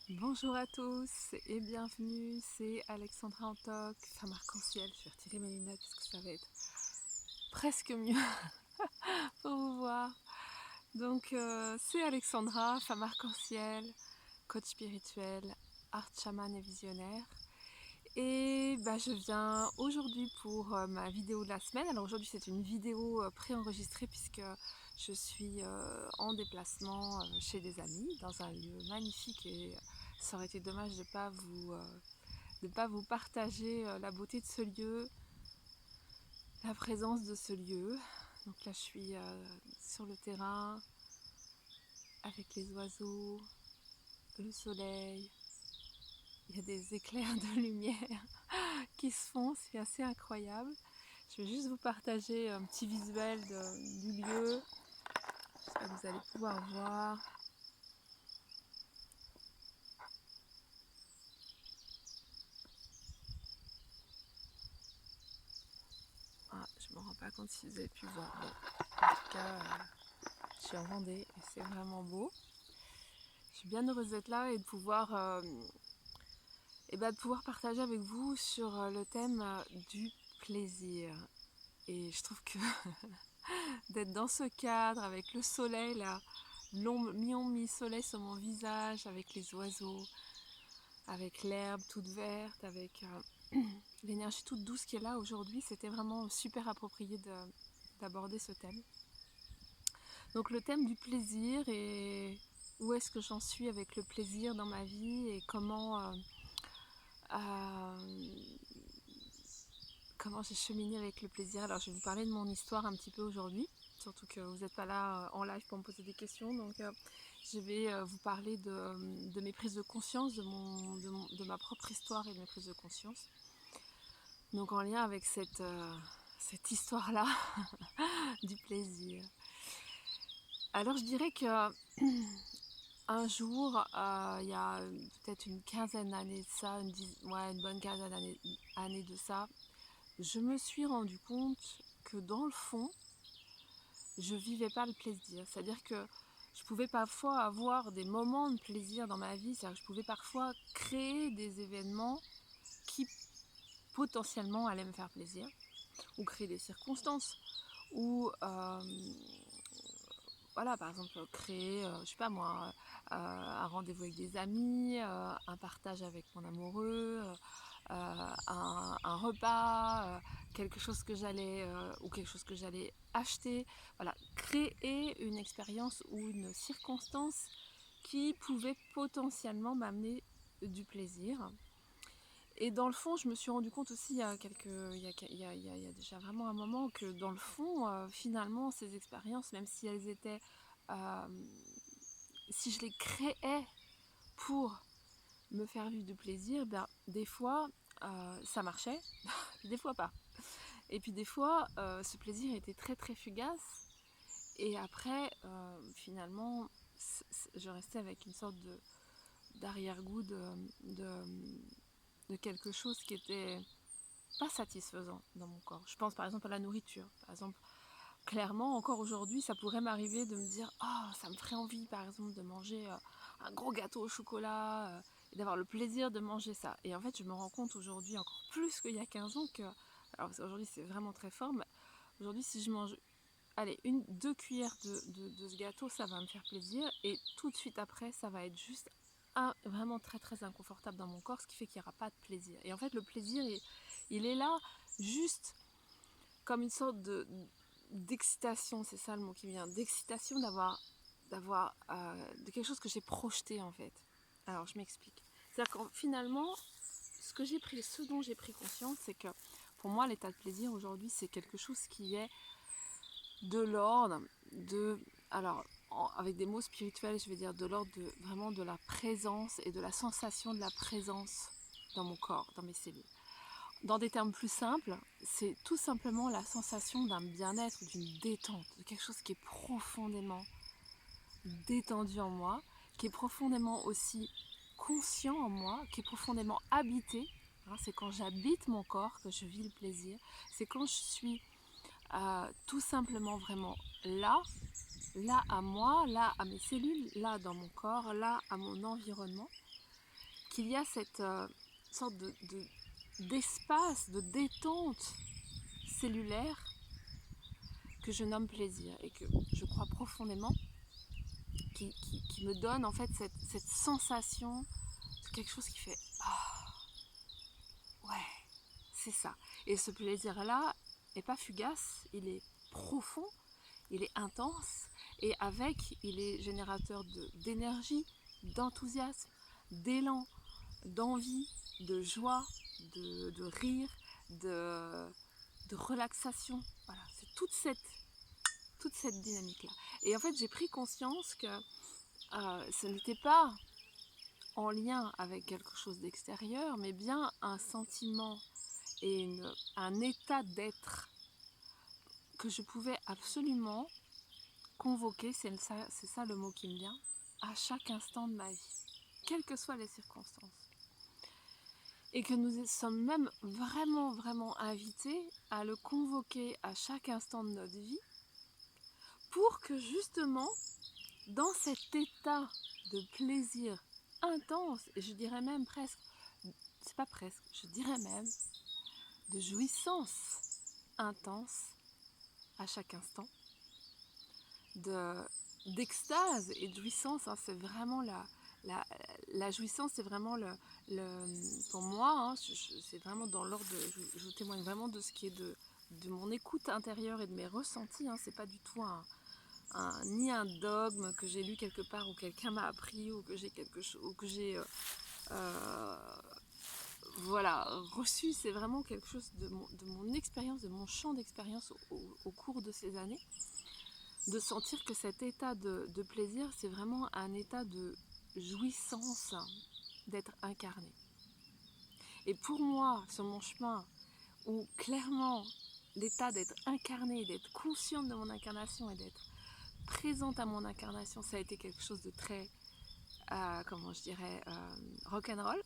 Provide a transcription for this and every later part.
Bonjour à tous et bienvenue, c'est Alexandra Antoc, femme arc-en-ciel. Je vais retirer mes lunettes parce que ça va être presque mieux pour vous voir. Donc c'est Alexandra, femme arc-en-ciel, coach spirituel, art chaman et visionnaire. Et je viens aujourd'hui pour ma vidéo de la semaine. Alors aujourd'hui c'est une vidéo préenregistrée puisque je suis en déplacement chez des amis dans un lieu magnifique et ça aurait été dommage de ne pas vous partager la beauté de ce lieu, la présence de ce lieu. Donc là je suis sur le terrain avec les oiseaux, le soleil, il y a des éclairs de lumière qui se font, c'est assez incroyable. Je vais juste vous partager un petit visuel du lieu. J'espère que vous allez pouvoir voir. Ah, je ne me rends pas compte si vous avez pu voir. Bon, en tout cas, je suis en Vendée et c'est vraiment beau. Je suis bien heureuse d'être là et de pouvoir partager avec vous sur le thème du plaisir. Et je trouve que d'être dans ce cadre avec le soleil là, mi-soleil sur mon visage, avec les oiseaux, avec l'herbe toute verte, avec l'énergie toute douce qui est là aujourd'hui, c'était vraiment super approprié d'aborder ce thème. Donc le thème du plaisir et où est-ce que j'en suis avec le plaisir dans ma vie et comment j'ai cheminé avec le plaisir. Alors je vais vous parler de mon histoire un petit peu aujourd'hui, surtout que vous n'êtes pas là en live pour me poser des questions, donc je vais vous parler de mes prises de conscience, de ma propre histoire et de mes prises de conscience. Donc en lien avec cette histoire-là du plaisir. Alors je dirais que un jour, il y a peut-être une quinzaine d'années de ça, une bonne quinzaine d'années de ça, je me suis rendu compte que dans le fond, je vivais pas le plaisir. C'est-à-dire que je pouvais parfois avoir des moments de plaisir dans ma vie, c'est-à-dire que je pouvais parfois créer des événements qui potentiellement allaient me faire plaisir, ou créer des circonstances, ou voilà, par exemple, créer, je sais pas moi, un rendez-vous avec des amis, un partage avec mon amoureux, un repas, quelque chose que j'allais ou quelque chose que j'allais acheter. Voilà, créer une expérience ou une circonstance qui pouvait potentiellement m'amener du plaisir. Et dans le fond, je me suis rendu compte aussi il y a il y a déjà vraiment un moment que dans le fond, finalement, ces expériences, même si elles étaient, euh, si je les créais pour me faire vivre du plaisir, ben, des fois, ça marchait, des fois pas. Et puis des fois, ce plaisir était très très fugace. Et après, finalement, je restais avec une sorte d'arrière-goût de, de quelque chose qui était pas satisfaisant dans mon corps. Je pense par exemple à la nourriture. Par exemple, clairement, encore aujourd'hui, ça pourrait m'arriver de me dire oh, ça me ferait envie, par exemple, de manger un gros gâteau au chocolat et d'avoir le plaisir de manger ça. Et en fait, je me rends compte aujourd'hui, encore plus qu'il y a 15 ans, que. Alors aujourd'hui, c'est vraiment très fort, mais aujourd'hui, si je mange. Allez, deux cuillères de ce gâteau, ça va me faire plaisir. Et tout de suite après, ça va être juste vraiment très très inconfortable dans mon corps, ce qui fait qu'il n'y aura pas de plaisir. Et en fait, le plaisir, il est là juste comme une sorte d'excitation, c'est ça le mot qui vient, d'excitation de quelque chose que j'ai projeté en fait. Alors je m'explique. C'est-à-dire que finalement, ce dont j'ai pris conscience, c'est que pour moi l'état de plaisir aujourd'hui, c'est quelque chose qui est de l'ordre de, alors avec des mots spirituels, je vais dire de l'ordre de vraiment de la présence et de la sensation de la présence dans mon corps, dans mes cellules. Dans des termes plus simples, c'est tout simplement la sensation d'un bien-être, d'une détente, de quelque chose qui est profondément détendu en moi, qui est profondément aussi conscient en moi, qui est profondément habité. C'est quand j'habite mon corps que je vis le plaisir. C'est quand je suis tout simplement vraiment là, là à moi, là à mes cellules, là dans mon corps, là à mon environnement. qu'il y a cette sorte d'espace, de détente cellulaire que je nomme plaisir et que je crois profondément qui me donne en fait cette sensation de quelque chose qui fait ouais, c'est ça. Et ce plaisir-là n'est pas fugace, il est profond, il est intense et avec, il est générateur d'énergie, d'enthousiasme, d'élan, d'envie, de joie, de rire, de relaxation. Voilà, c'est toute cette dynamique-là. Et en fait, j'ai pris conscience que ce n'était pas en lien avec quelque chose d'extérieur, mais bien un sentiment et un état d'être que je pouvais absolument convoquer, c'est ça le mot qui me vient, à chaque instant de ma vie, quelles que soient les circonstances. Et que nous sommes même vraiment invités à le convoquer à chaque instant de notre vie pour que justement, dans cet état de plaisir intense, et je dirais même presque, c'est pas presque, je dirais même de jouissance intense à chaque instant, d'extase et de jouissance, hein, c'est vraiment la jouissance, c'est vraiment pour moi, hein, c'est vraiment dans l'ordre, je témoigne vraiment de ce qui est de mon écoute intérieure et de mes ressentis, hein, c'est pas du tout ni un dogme que j'ai lu quelque part ou quelqu'un m'a appris ou que j'ai quelque chose ou que j'ai voilà, reçu, c'est vraiment quelque chose de mon expérience, de mon champ d'expérience au cours de ces années, de sentir que cet état de plaisir, c'est vraiment un état de jouissance d'être incarné. Et pour moi, sur mon chemin, où clairement l'état d'être incarné, d'être consciente de mon incarnation et d'être présente à mon incarnation, ça a été quelque chose de très, comment je dirais, rock'n'roll,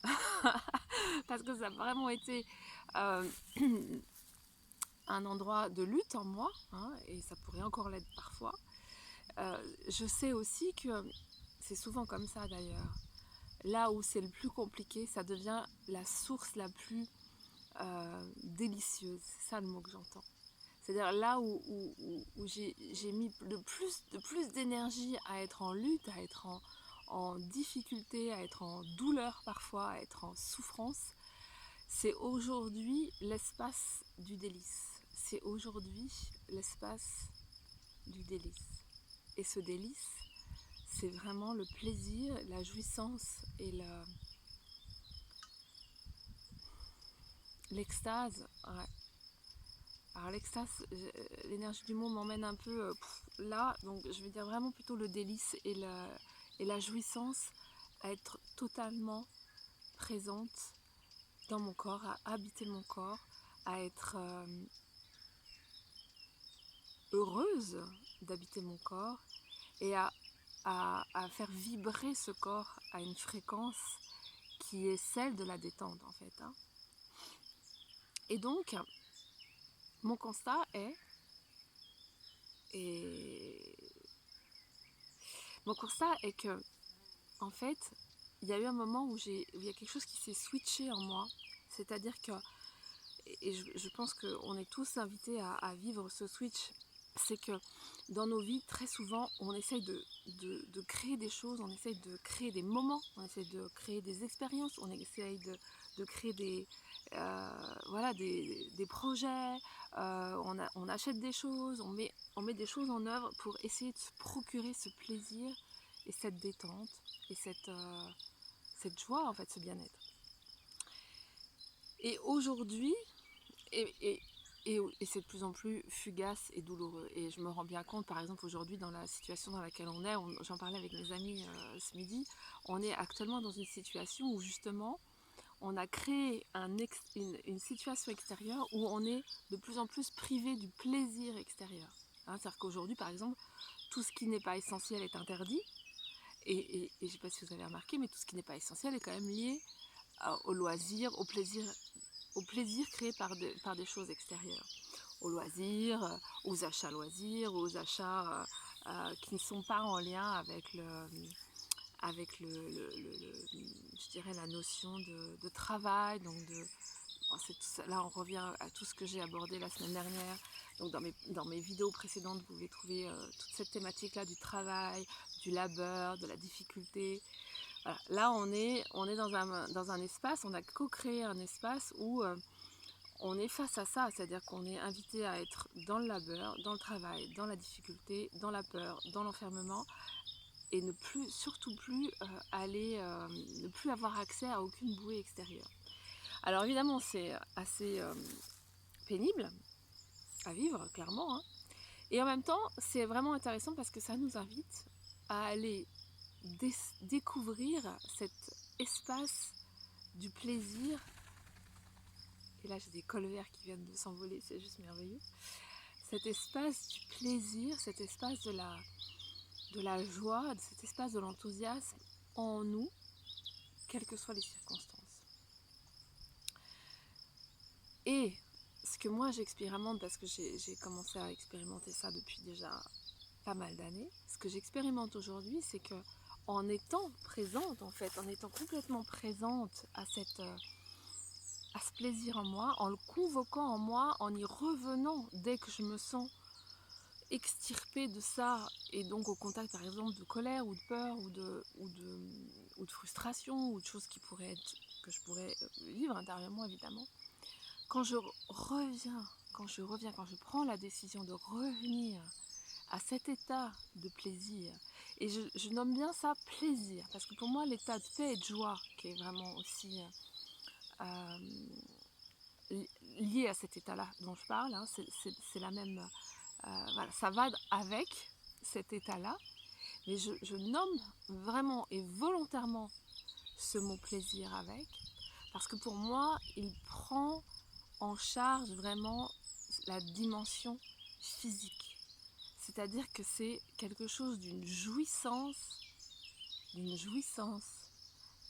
parce que ça a vraiment été un endroit de lutte en moi, hein, et ça pourrait encore l'être parfois. Je sais aussi que c'est souvent comme ça d'ailleurs. Là où c'est le plus compliqué, ça devient la source la plus délicieuse. C'est ça le mot que j'entends. C'est-à-dire là où j'ai mis de plus d'énergie à être en lutte, à être en difficulté, à être en douleur parfois, à être en souffrance, c'est aujourd'hui l'espace du délice. C'est aujourd'hui l'espace du délice. Et ce délice, c'est vraiment le plaisir, la jouissance et l'extase. Ouais. Alors l'extase, l'énergie du mot m'emmène un peu là, donc je vais dire vraiment plutôt le délice et la jouissance à être totalement présente dans mon corps, à habiter mon corps, à être heureuse d'habiter mon corps et à faire vibrer ce corps à une fréquence qui est celle de la détente en fait. Hein. Et donc, mon constat est, que, en fait, il y a eu un moment où il y a quelque chose qui s'est switché en moi. C'est-à-dire que, et je pense qu'on est tous invités à vivre ce switch, c'est que dans nos vies, très souvent, on essaye de créer des choses, on essaye de créer des moments, on essaye de créer des expériences, on essaye de créer des projets, on achète des choses, on met des choses en œuvre pour essayer de se procurer ce plaisir et cette détente et cette joie, en fait, ce bien-être. Et aujourd'hui, et c'est de plus en plus fugace et douloureux. Et je me rends bien compte, par exemple, aujourd'hui, dans la situation dans laquelle on est, j'en parlais avec mes amis ce midi, on est actuellement dans une situation où justement, on a créé une situation extérieure où on est de plus en plus privé du plaisir extérieur. Hein, c'est-à-dire qu'aujourd'hui, par exemple, tout ce qui n'est pas essentiel est interdit. Et je ne sais pas si vous avez remarqué, mais tout ce qui n'est pas essentiel est quand même lié au loisir, au plaisir créé par des choses extérieures. Au loisir, aux achats loisirs, aux achats qui ne sont pas en lien avec avec je dirais la notion de travail, donc bon, là on revient à tout ce que j'ai abordé la semaine dernière. Donc dans mes vidéos précédentes, vous pouvez trouver toute cette thématique-là du travail, du labeur, de la difficulté. Voilà. Là on est dans un espace, on a co-créé un espace où on est face à ça, c'est-à-dire qu'on est invité à être dans le labeur, dans le travail, dans la difficulté, dans la peur, dans l'enfermement, et surtout plus ne plus avoir accès à aucune bouée extérieure. Alors évidemment, c'est assez pénible à vivre, clairement, hein. Et en même temps, c'est vraiment intéressant parce que ça nous invite à aller découvrir cet espace du plaisir. Et là, j'ai des cols verts qui viennent de s'envoler, c'est juste merveilleux. Cet espace du plaisir, cet espace de la joie, cet espace de l'enthousiasme en nous, quelles que soient les circonstances. Et ce que moi j'expérimente, parce que j'ai commencé à expérimenter ça depuis déjà pas mal d'années, ce que j'expérimente aujourd'hui, c'est que en étant présente, en fait, en étant complètement présente à ce plaisir en moi, en le convoquant en moi, en y revenant dès que je me sens extirpée de ça, et donc au contact par exemple de colère ou de peur ou de frustration ou de choses que je pourrais vivre intérieurement évidemment, quand je reviens, quand je prends la décision de revenir à cet état de plaisir, et je nomme bien ça plaisir, parce que pour moi l'état de paix et de joie qui est vraiment aussi euh, lié à cet état-là dont je parle, hein, c'est la même, voilà, ça va avec cet état-là, mais je nomme vraiment et volontairement ce mot plaisir avec, parce que pour moi, il prend en charge vraiment la dimension physique. C'est-à-dire que c'est quelque chose d'une jouissance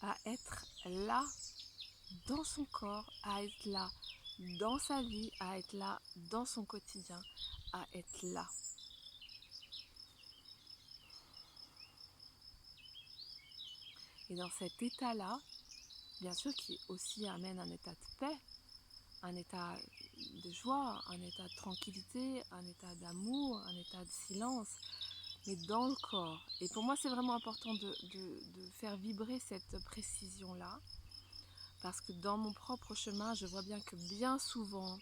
à être là dans son corps, à être là dans sa vie, à être là dans son quotidien, à être là. Et dans cet état-là, bien sûr qui aussi amène un état de paix, un état de joie, un état de tranquillité, un état d'amour, un état de silence, mais dans le corps. Et pour moi, c'est vraiment important de faire vibrer cette précision-là, parce que dans mon propre chemin, je vois bien que bien souvent,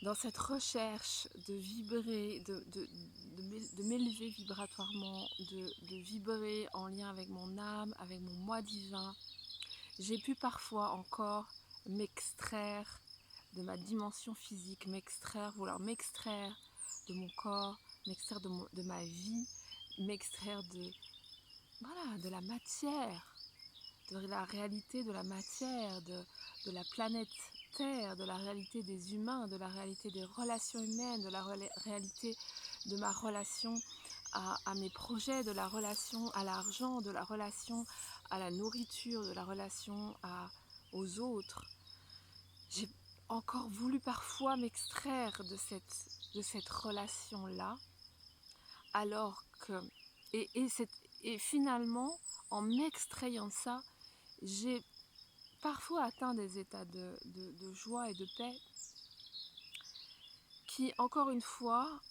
dans cette recherche de vibrer, de m'élever vibratoirement, de vibrer en lien avec mon âme, avec mon moi divin, j'ai pu parfois encore m'extraire de ma dimension physique, vouloir m'extraire de mon corps, m'extraire de ma vie, m'extraire de la matière, de la réalité de la matière, de la planète Terre, de la réalité des humains, de la réalité des relations humaines, de la réalité de ma relation à mes projets, de la relation à l'argent, de la relation à la nourriture, de la relation aux autres. J'ai encore voulu parfois m'extraire de cette relation-là, alors que... Et finalement, en m'extrayant de ça, j'ai parfois atteint des états de joie et de paix qui, encore une fois,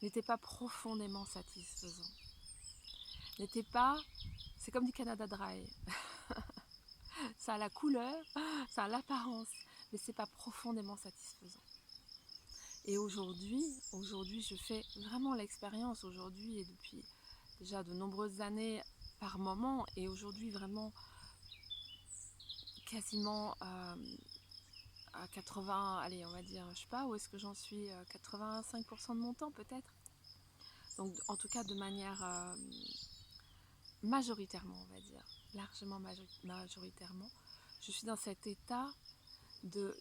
n'étaient pas profondément satisfaisants. C'est comme du Canada Dry. Ça a la couleur, ça a l'apparence, mais c'est pas profondément satisfaisant. Et aujourd'hui, je fais vraiment l'expérience, aujourd'hui et depuis déjà de nombreuses années par moment, et aujourd'hui vraiment quasiment à 80, allez, on va dire, je sais pas, où est-ce que j'en suis, 85% de mon temps peut-être. Donc en tout cas de manière majoritairement, on va dire, largement majoritairement, je suis dans cet état de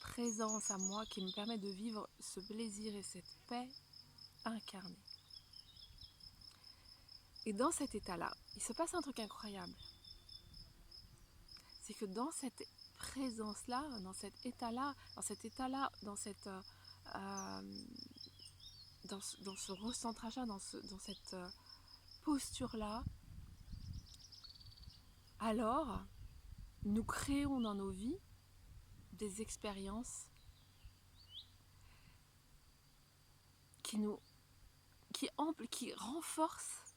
présence à moi qui me permet de vivre ce plaisir et cette paix incarnée. Et dans cet état-là, il se passe un truc incroyable. C'est que dans cette présence-là, dans cet état-là, dans ce recentrage-là, dans cette posture-là, alors nous créons dans nos vies des expériences qui renforcent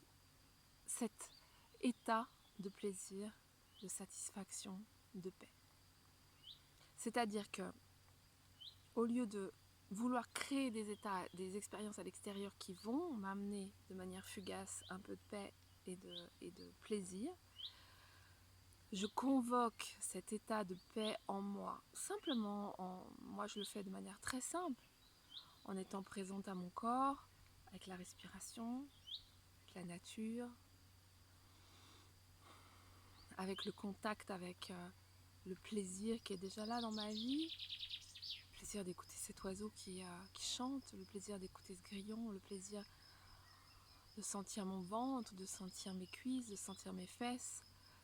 cet état de plaisir, de satisfaction, de paix. C'est-à-dire que, au lieu de vouloir créer des états, des expériences à l'extérieur qui vont m'amener de manière fugace un peu de paix et de plaisir, je convoque cet état de paix en moi. Simplement, moi je le fais de manière très simple, en étant présente à mon corps, avec la respiration, avec la nature, avec le contact avec le plaisir qui est déjà là dans ma vie, le plaisir d'écouter cet oiseau qui chante, le plaisir d'écouter ce grillon, le plaisir de sentir mon ventre, de sentir mes cuisses, de sentir mes fesses,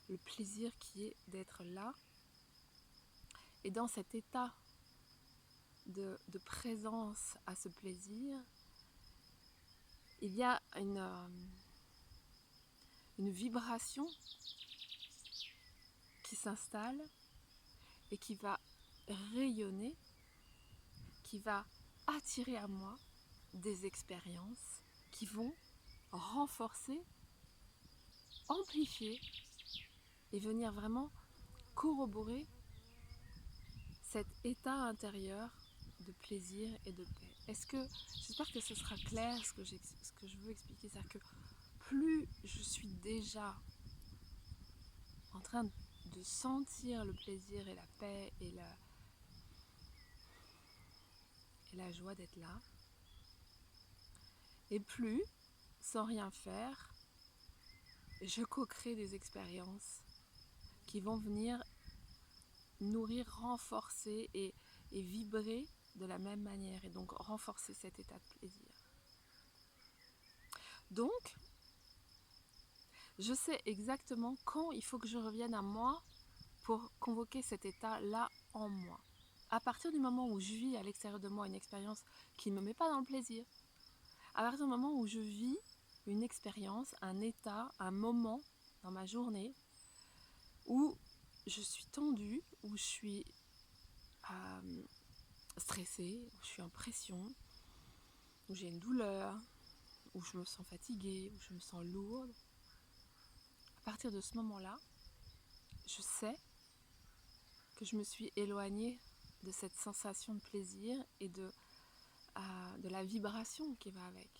le plaisir qui est d'être là. Et dans cet état de présence à ce plaisir, il y a une vibration qui s'installe et qui va rayonner, qui va attirer à moi des expériences qui vont renforcer, amplifier et venir vraiment corroborer cet état intérieur de plaisir et de paix. J'espère que ce sera clair ce que je veux expliquer, c'est-à-dire que plus je suis déjà en train de sentir le plaisir et la paix et la joie d'être là, et plus, sans rien faire, je co-crée des expériences qui vont venir nourrir, renforcer et vibrer de la même manière, et donc renforcer cet état de plaisir. Donc, je sais exactement quand il faut que je revienne à moi pour convoquer cet état-là en moi. À partir du moment où je vis à l'extérieur de moi une expérience qui ne me met pas dans le plaisir, à partir du moment où je vis une expérience, un état, un moment dans ma journée où je suis tendue, où je suis stressée, où je suis en pression, où j'ai une douleur, où je me sens fatiguée, où je me sens lourde, à partir de ce moment-là, je sais que je me suis éloignée de cette sensation de plaisir et de la vibration qui va avec.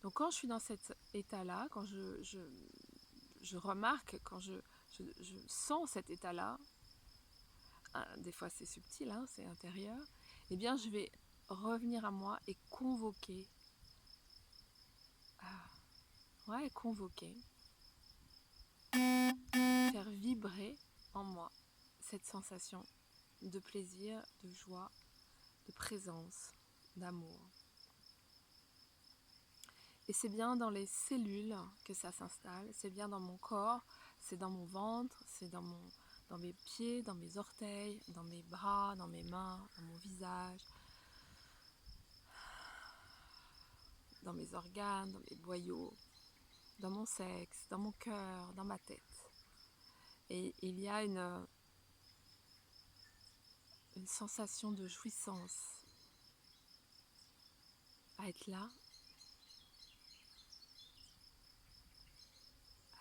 Donc quand je suis dans cet état-là, quand je remarque, quand je sens cet état-là, des fois c'est subtil, c'est intérieur, eh bien je vais revenir à moi et convoquer, faire vibrer en moi cette sensation de plaisir, de joie, de présence, d'amour. Et c'est bien dans les cellules que ça s'installe, c'est bien dans mon corps, c'est dans mon ventre, c'est dans mes pieds, dans mes orteils, dans mes bras, dans mes mains, dans mon visage, dans mes organes, dans mes boyaux, dans mon sexe, dans mon cœur, dans ma tête. Et il y a une sensation de jouissance à être là,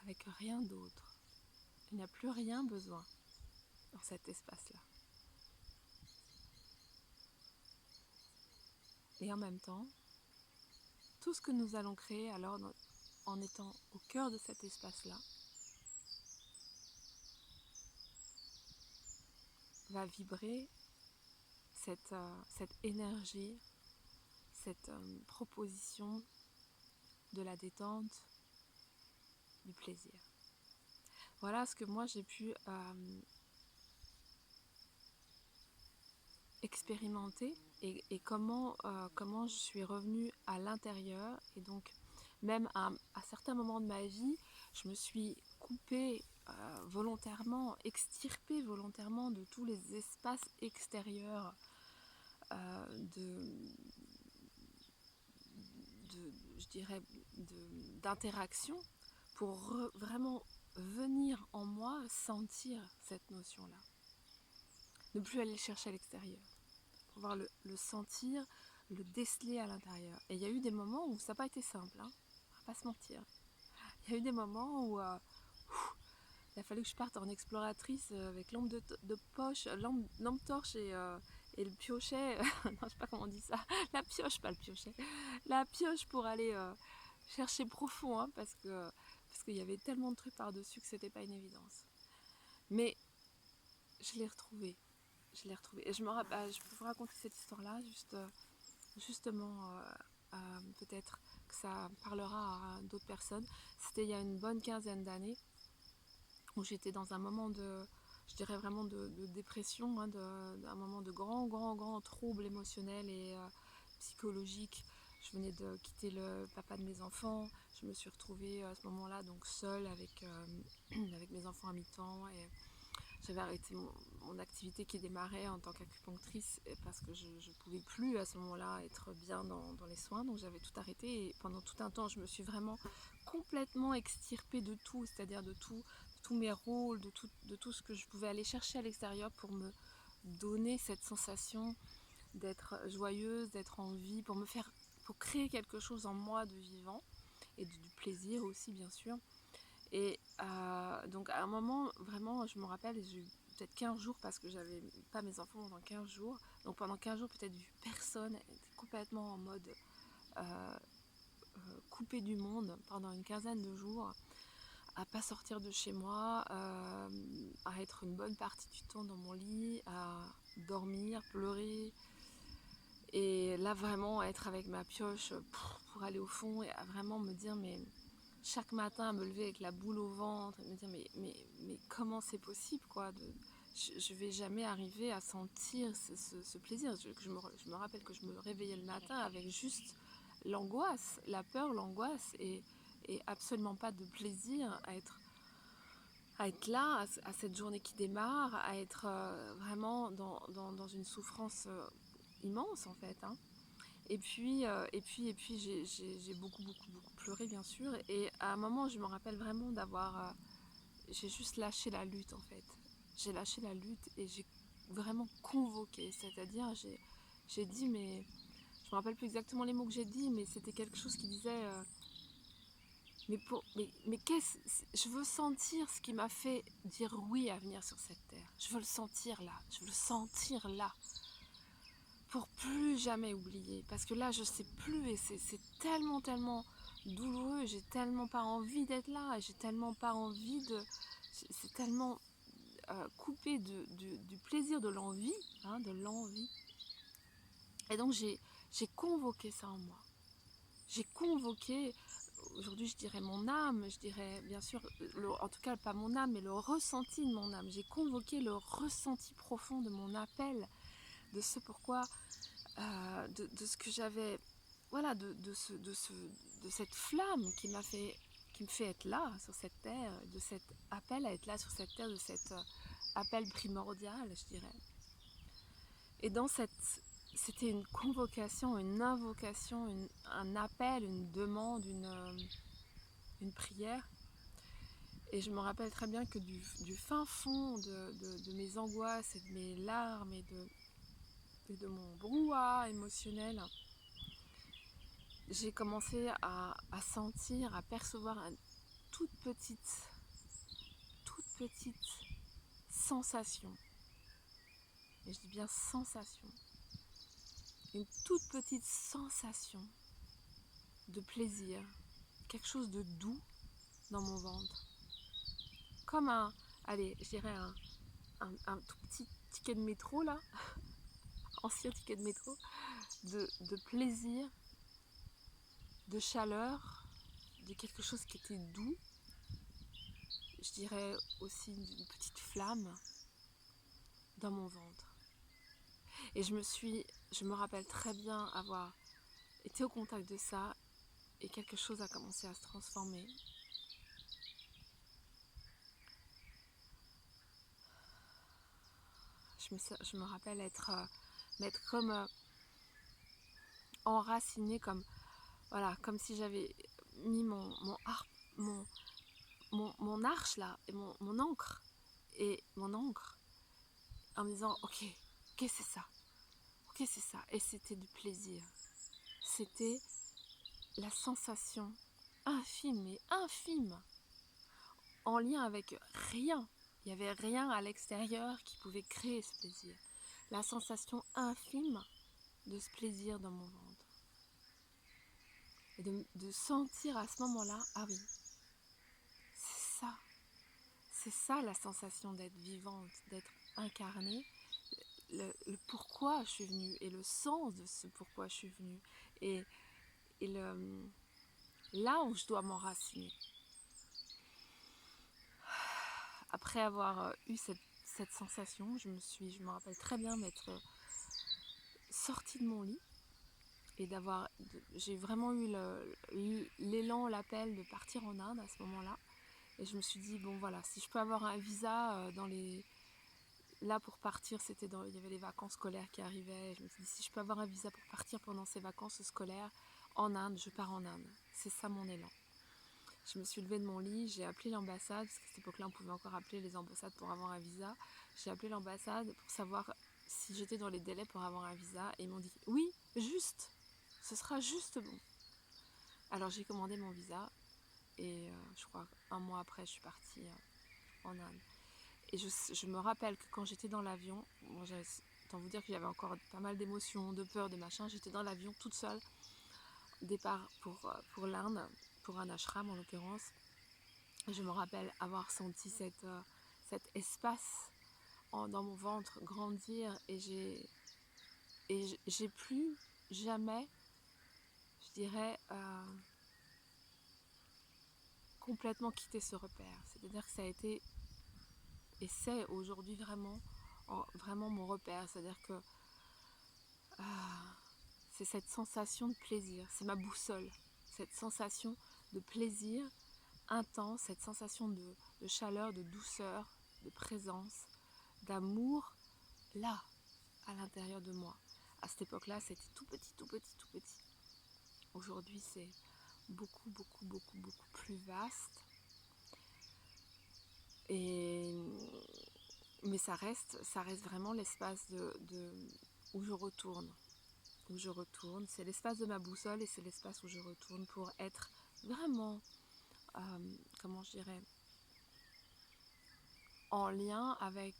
avec rien d'autre. Il n'y a plus rien besoin dans cet espace-là. Et en même temps, tout ce que nous allons créer alors en étant au cœur de cet espace-là va vibrer cette énergie, cette proposition de la détente, du plaisir. Voilà ce que moi j'ai pu expérimenter et comment je suis revenue à l'intérieur. Et donc même à certains moments de ma vie, je me suis coupée volontairement, extirpée volontairement de tous les espaces extérieurs je dirais, d'interaction pour vraiment venir en moi sentir cette notion-là. Ne plus aller le chercher à l'extérieur. Pouvoir le sentir, le déceler à l'intérieur. Et il y a eu des moments où ça n'a pas été simple, hein, on va pas se mentir. Il y a eu des moments où il a fallu que je parte en exploratrice avec lampe de poche, lampe torche et le piochet, non je sais pas comment on dit ça, la pioche, pas le piochet, la pioche pour aller chercher profond, hein, parce qu'il y avait tellement de trucs par-dessus que c'était pas une évidence. Mais je l'ai retrouvé. Et je peux vous raconter cette histoire-là, justement, peut-être que ça parlera à d'autres personnes. C'était il y a une bonne quinzaine d'années, où j'étais dans un moment je dirais vraiment de dépression, hein, un moment de grand trouble émotionnel et psychologique. Je venais de quitter le papa de mes enfants. Je me suis retrouvée à ce moment-là donc seule avec mes enfants à mi-temps, et j'avais arrêté mon activité qui démarrait en tant qu'acupunctrice parce que je ne pouvais plus à ce moment-là être bien dans les soins, donc j'avais tout arrêté, et pendant tout un temps je me suis vraiment complètement extirpée de tout, c'est-à-dire de tous mes rôles, de tout ce que je pouvais aller chercher à l'extérieur pour me donner cette sensation d'être joyeuse, d'être en vie, pour créer quelque chose en moi de vivant et du plaisir aussi bien sûr. Et donc à un moment, vraiment, je me rappelle, j'ai eu peut-être 15 jours parce que j'avais pas mes enfants pendant 15 jours. Donc pendant 15 jours, peut-être vu personne, complètement en mode coupé du monde pendant une quinzaine de jours, à pas sortir de chez moi, à être une bonne partie du temps dans mon lit, à dormir, pleurer. Et là, vraiment, être avec ma pioche pour aller au fond et à vraiment me dire, mais chaque matin à me lever avec la boule au ventre et me dire mais comment c'est possible quoi je vais jamais arriver à sentir ce plaisir. Je me rappelle que je me réveillais le matin avec juste l'angoisse, la peur, l'angoisse et absolument pas de plaisir à être là, à cette journée qui démarre, à être vraiment dans une souffrance immense en fait, hein. Et puis j'ai beaucoup pleuré bien sûr. Et à un moment, je me rappelle vraiment j'ai juste lâché la lutte en fait. J'ai lâché la lutte et j'ai vraiment convoqué. C'est-à-dire, j'ai dit, mais je me rappelle plus exactement les mots que j'ai dit, mais c'était quelque chose qui disait, je veux sentir ce qui m'a fait dire oui à venir sur cette terre. Je veux le sentir là. Je veux le sentir là. Pour plus jamais oublier, parce que là je sais plus et c'est tellement douloureux, j'ai tellement pas envie d'être là, et j'ai tellement pas envie c'est tellement coupé du plaisir de l'envie, hein, de l'envie. Et donc j'ai convoqué ça en moi, j'ai convoqué, aujourd'hui je dirais mon âme, je dirais bien sûr, en tout cas pas mon âme mais le ressenti de mon âme, j'ai convoqué le ressenti profond de mon appel, de ce pourquoi de ce que j'avais, voilà, de cette flamme qui me fait être là sur cette terre, de cet appel à être là sur cette terre, de cet appel primordial, je dirais. Et c'était une convocation, une invocation, un appel, une demande, une prière. Et je me rappelle très bien que du fin fond de mes angoisses et de mes larmes et de mon brouhaha émotionnel, j'ai commencé à sentir, à percevoir une toute petite sensation. Et je dis bien sensation. Une toute petite sensation de plaisir. Quelque chose de doux dans mon ventre. Comme allez, je dirais un tout petit ticket de métro là. Ancien ticket de métro. De plaisir, de chaleur, de quelque chose qui était doux. Je dirais aussi une petite flamme dans mon ventre. Et je me rappelle très bien avoir été au contact de ça et quelque chose a commencé à se transformer. Je me rappelle m'être comme enracinée, comme voilà, comme si j'avais mis mon, mon arche là, et mon encre, en me disant, ok, qu'est-ce que c'est ça? Ok, c'est ça. Et c'était du plaisir. C'était la sensation infime, mais infime, en lien avec rien. Il n'y avait rien à l'extérieur qui pouvait créer ce plaisir. La sensation infime de ce plaisir dans mon ventre. Et de sentir à ce moment-là, ah oui, c'est ça. C'est ça la sensation d'être vivante, d'être incarnée. Le pourquoi je suis venue et le sens de ce pourquoi je suis venue. Et, et là où je dois m'enraciner. Après avoir eu cette sensation, je me rappelle très bien m'être sortie de mon lit et j'ai vraiment eu l'élan, l'appel de partir en Inde à ce moment-là. Et je me suis dit, bon voilà, si je peux avoir un visa là pour partir, il y avait les vacances scolaires qui arrivaient. Et je me suis dit, si je peux avoir un visa pour partir pendant ces vacances scolaires en Inde, je pars en Inde. C'est ça mon élan. Je me suis levée de mon lit, j'ai appelé l'ambassade, parce qu'à cette époque-là, on pouvait encore appeler les ambassades pour avoir un visa. J'ai appelé l'ambassade pour savoir si j'étais dans les délais pour avoir un visa. Et ils m'ont dit, oui, juste, ce sera juste bon. Alors j'ai commandé mon visa, et je crois un mois après, je suis partie en Inde. Et je me rappelle que quand j'étais dans l'avion, autant vous dire que j'avais encore pas mal d'émotions, de peur, de machin, j'étais dans l'avion toute seule, départ pour l'Inde, pour un ashram en l'occurrence. Je me rappelle avoir senti cet espace dans mon ventre grandir, et j'ai plus jamais, je dirais, complètement quitté ce repère. C'est-à-dire que ça a été, et c'est aujourd'hui vraiment mon repère. C'est-à-dire que c'est cette sensation de plaisir, c'est ma boussole, cette sensation de plaisir intense, cette sensation de chaleur, de douceur, de présence, d'amour, là, à l'intérieur de moi. À cette époque-là, c'était tout petit, tout petit, tout petit. Aujourd'hui, c'est beaucoup, beaucoup, beaucoup, beaucoup plus vaste. Mais ça reste vraiment l'espace où je retourne. C'est l'espace de ma boussole, et c'est l'espace où je retourne pour être vraiment, comment je dirais, en lien avec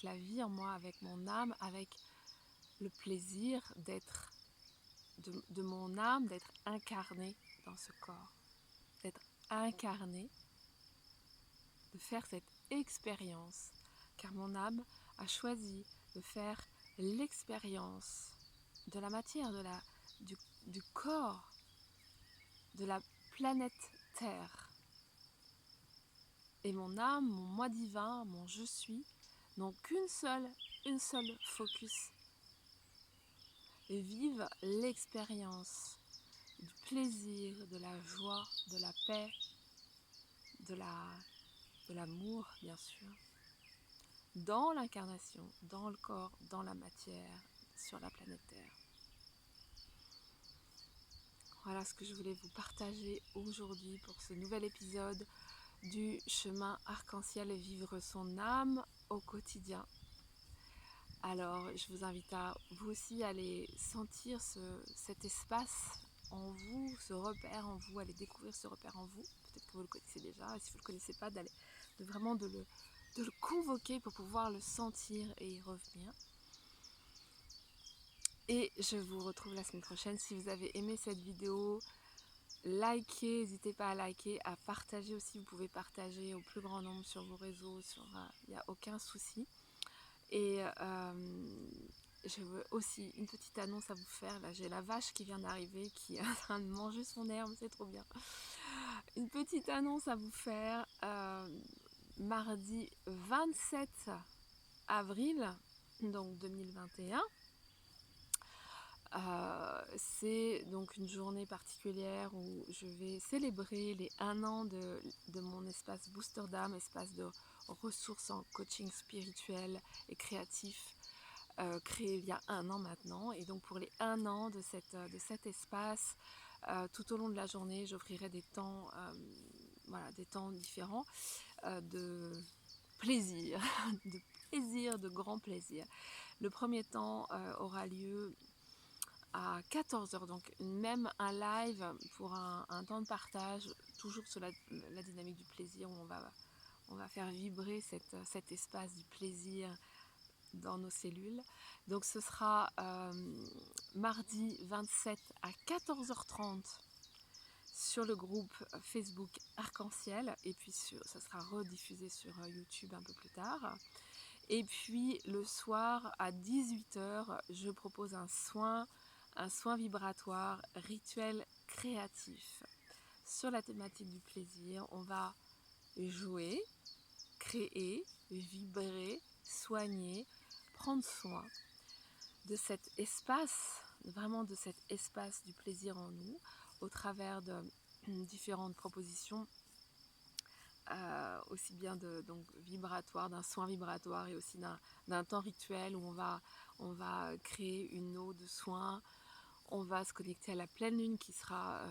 la vie en moi, avec mon âme, avec le plaisir de mon âme, d'être incarnée dans ce corps, d'être incarnée, de faire cette expérience, car mon âme a choisi de faire l'expérience de la matière, du corps, de la planète Terre. Et mon âme, mon moi divin, mon je suis, n'ont une seule focus, et vivent l'expérience du plaisir, de la joie, de la paix, de l'amour, bien sûr, dans l'incarnation, dans le corps, dans la matière, sur la planète Terre. Voilà ce que je voulais vous partager aujourd'hui pour ce nouvel épisode du chemin arc-en-ciel et vivre son âme au quotidien. Alors, je vous invite à vous aussi aller sentir cet espace en vous, ce repère en vous, aller découvrir ce repère en vous. Peut-être que vous le connaissez déjà, et si vous ne le connaissez pas, de le convoquer pour pouvoir le sentir et y revenir. Et je vous retrouve la semaine prochaine. Si vous avez aimé cette vidéo, likez, n'hésitez pas à liker, à partager aussi. Vous pouvez partager au plus grand nombre sur vos réseaux, il n'y a aucun souci. Et je veux aussi une petite annonce à vous faire. Là, j'ai la vache qui vient d'arriver, qui est en train de manger son herbe, c'est trop bien. Une petite annonce à vous faire. Mardi 27 avril, donc 2021. C'est donc une journée particulière où je vais célébrer les 1 an de mon espace Booster d'âme, espace de ressources en coaching spirituel et créatif, créé il y a 1 an maintenant. Et donc pour les 1 an de cet espace, tout au long de la journée, j'offrirai des temps, voilà, des temps différents de plaisir, de plaisir, de grand plaisir. Le premier temps aura lieu à 14h, donc même un live pour un temps de partage, toujours sur la dynamique du plaisir, où on va faire vibrer cet espace du plaisir dans nos cellules. Donc ce sera mardi 27 à 14h30 sur le groupe Facebook Arc-en-Ciel, et puis ça sera rediffusé sur YouTube un peu plus tard. Et puis le soir à 18h, je propose un soin vibratoire, rituel créatif. Sur la thématique du plaisir, on va jouer, créer, vibrer, soigner, prendre soin de cet espace, vraiment de cet espace du plaisir en nous, au travers de différentes propositions, aussi bien donc vibratoire, d'un soin vibratoire, et aussi d'un temps rituel où on va créer une eau de soin. On va se connecter à la pleine lune qui sera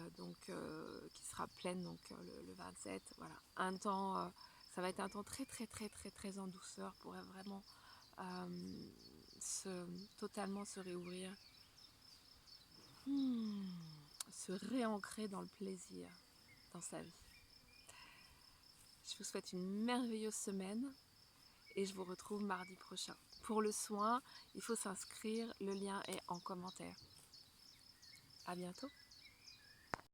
pleine donc le 27. Voilà, un temps, ça va être un temps très très très très très en douceur pour vraiment totalement se réouvrir, se réancrer dans le plaisir dans sa vie. Je vous souhaite une merveilleuse semaine et je vous retrouve mardi prochain. Pour le soin, il faut s'inscrire, le lien est en commentaire. À bientôt.